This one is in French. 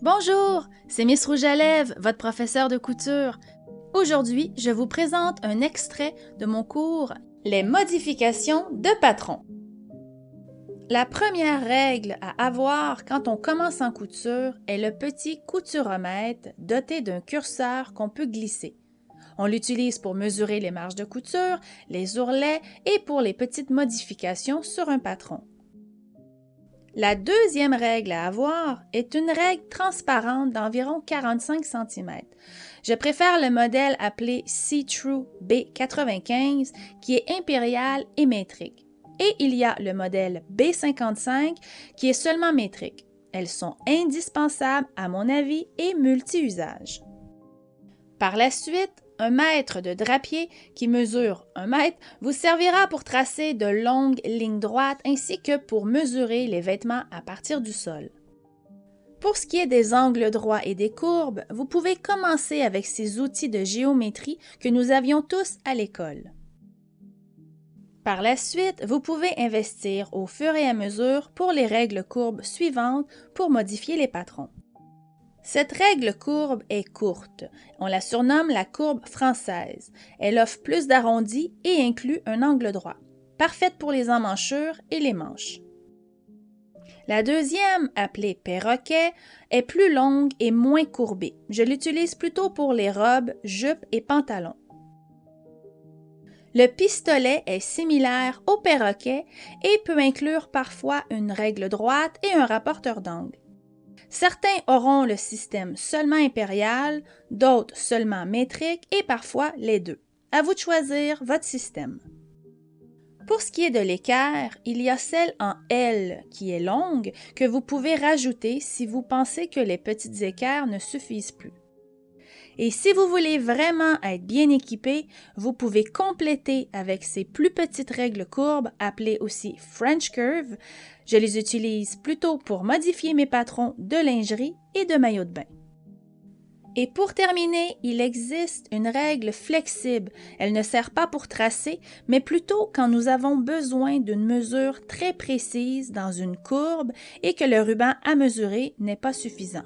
Bonjour, c'est Miss Rouge à Lèvres, votre professeur de couture. Aujourd'hui, je vous présente un extrait de mon cours Les modifications de patron. La première règle à avoir quand on commence en couture est le petit couturomètre doté d'un curseur qu'on peut glisser. On l'utilise pour mesurer les marges de couture, les ourlets et pour les petites modifications sur un patron. La deuxième règle à avoir est une règle transparente d'environ 45 cm. Je préfère le modèle appelé See-Through B95 qui est impérial et métrique. Et il y a le modèle B55 qui est seulement métrique. Elles sont indispensables à mon avis et multi-usages. Par la suite, un mètre de drapier qui mesure 1 mètre vous servira pour tracer de longues lignes droites ainsi que pour mesurer les vêtements à partir du sol. Pour ce qui est des angles droits et des courbes, vous pouvez commencer avec ces outils de géométrie que nous avions tous à l'école. Par la suite, vous pouvez investir au fur et à mesure pour les règles courbes suivantes pour modifier les patrons. Cette règle courbe est courte. On la surnomme la courbe française. Elle offre plus d'arrondis et inclut un angle droit, parfaite pour les emmanchures et les manches. La deuxième, appelée perroquet, est plus longue et moins courbée. Je l'utilise plutôt pour les robes, jupes et pantalons. Le pistolet est similaire au perroquet et peut inclure parfois une règle droite et un rapporteur d'angle. Certains auront le système seulement impérial, d'autres seulement métrique et parfois les deux. À vous de choisir votre système. Pour ce qui est de l'équerre, il y a celle en L qui est longue que vous pouvez rajouter si vous pensez que les petites équerres ne suffisent plus. Et si vous voulez vraiment être bien équipé, vous pouvez compléter avec ces plus petites règles courbes, appelées aussi French Curve. Je les utilise plutôt pour modifier mes patrons de lingerie et de maillots de bain. Et pour terminer, il existe une règle flexible. Elle ne sert pas pour tracer, mais plutôt quand nous avons besoin d'une mesure très précise dans une courbe et que le ruban à mesurer n'est pas suffisant.